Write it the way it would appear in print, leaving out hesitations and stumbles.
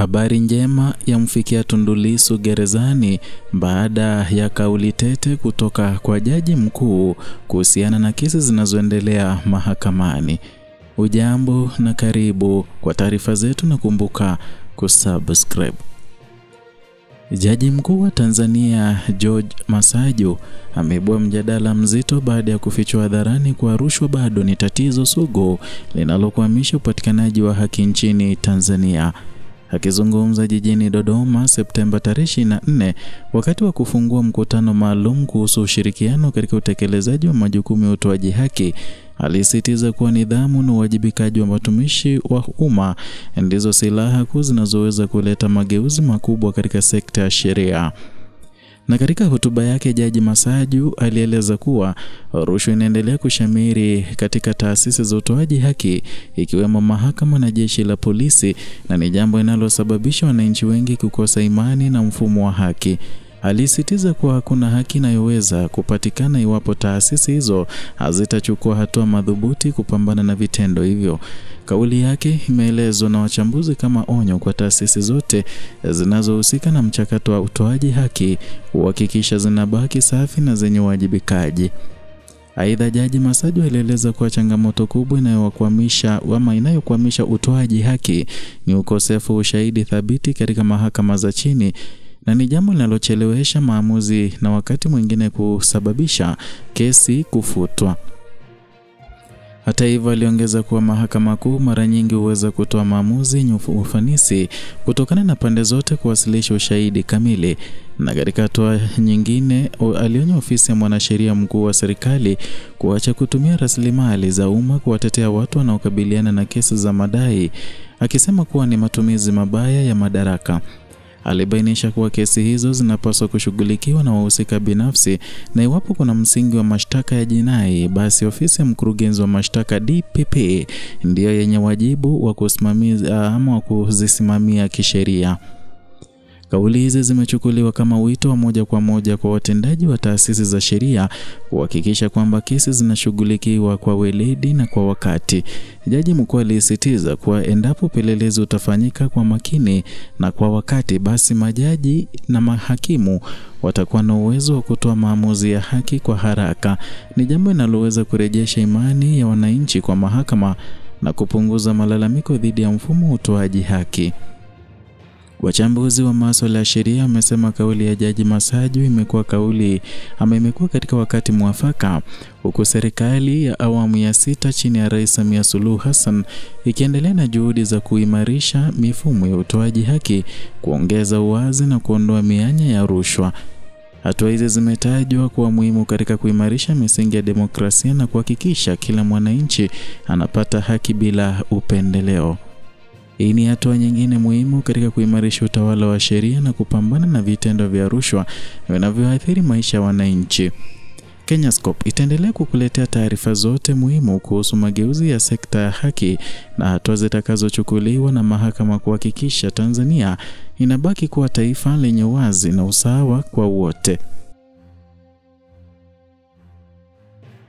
Habari njema yamfikia Tundu Lissu gerezani baada ya kauli tete kutoka kwa jaji mkuu kuhusiana na kesi zinazoendelea mahakamani. Ujambo na karibu kwa taarifa zetu, na kumbuka kusubscribe. Jaji mkuu wa Tanzania George Masaju ameibua mjadala mzito baada ya kufichua hadharani kwa rushwa bado ni tatizo sugu linalokwamisha upatikanaji wa haki nchini Tanzania. Akizungumza jijini Dodoma Septemba 24 wakati wa kufungua mkutano maalum kuhusu ushirikiano katika utekelezaji wa majukumu ya utoaji haki, alisisitiza kuwa nidhamu na uwajibikaji wa watumishi wa umma ndizo silaha kuu zinazoweza kuleta mageuzi makubwa katika sekta ya sheria. Na katika hotuba yake, Jaji Masaju alieleza kuwa rushwa inaendelea kushamiri katika taasisi za utoaji haki ikiwemo mahakama na jeshi la polisi, na ni jambo linalosababisha wananchi wengi kukosa imani na mfumo wa haki. Alisisitiza kuwa hakuna haki inayoweza kupatikana iwapo taasisi hizo hazitachukua hatua madhubuti kupambana na vitendo hivyo. Kauli yake imeelezwa na wachambuzi kama onyo kwa taasisi zote zinazohusika na mchakato wa utoaji haki kuhakikisha zinabaki safi na zenye uwajibikaji. Aidha, Jaji Masaju alieleza kuwa changamoto kubwa inayokwamisha utoaji haki ni ukosefu wa ushahidi thabiti katika mahakama za chini, na ni jambo linalochelewesha maamuzi na wakati mwingine kusababisha kesi kufutwa. Hata hivyo, aliongeza kuwa mahakama kuu mara nyingi huweza kutoa maamuzi yenye ufanisi kutokana na pande zote kuwasilisha ushahidi kamili. Na katika hatua nyingine, alionya ofisi ya mwanasheria mkuu wa serikali kuacha kutumia rasilimali za umma kuwatetea watu wanaokabiliana na kesi za madai, akisema kuwa ni matumizi mabaya ya madaraka. Alibainisha kuwa kesi hizo zinapaswa kushughulikiwa na wahusika binafsi, na iwapo kuna msingi wa mashtaka ya jinai, basi ofisi ya mkurugenzi wa mashtaka DPP ndiyo yenye wajibu wa kusimamia ama kuzisimamia kisheria. Kauli hizi zimechukuliwa kama wito wa moja kwa moja kwa watendaji wa taasisi za sheria kuhakikisha kwamba kesi zinashughulikiwa kwa weledi na kwa wakati. Jaji mkuu alisisitiza kuwa endapo upelelezi utafanyika kwa makini na kwa wakati, basi majaji na mahakimu watakuwa na uwezo wa kutoa maamuzi ya haki kwa haraka. Ni jambo linaloweza kurejesha imani ya wananchi kwa mahakama na kupunguza malalamiko dhidi ya mfumo wa utoaji haki. Wachambuzi wa masuala ya sheria wamesema kauli ya Jaji Masaju imekuwa katika wakati mwafaka, huku serikali ya awamu ya 6 chini ya Rais Samia Suluhu Hassan ikiendelea na juhudi za kuimarisha mifumo ya utoaji haki, kuongeza uwazi na kuondoa mianya ya rushwa. Hatua hizi zimetajwa kuwa muhimu katika kuimarisha misingi ya demokrasia na kuhakikisha kila mwananchi anapata haki bila upendeleo. Hii ni hatua nyingine muhimu katika kuimarisha utawala wa sheria na kupambana na vitendo vya rushwa vinavyoathiri maisha ya wananchi. Kenyascope itaendelea kukuletea taarifa zote muhimu kuhusu mageuzi ya sekta ya haki na hatua zitakazochukuliwa na mahakama kuhakikisha Tanzania inabaki kuwa taifa lenye uwazi na usawa kwa wote.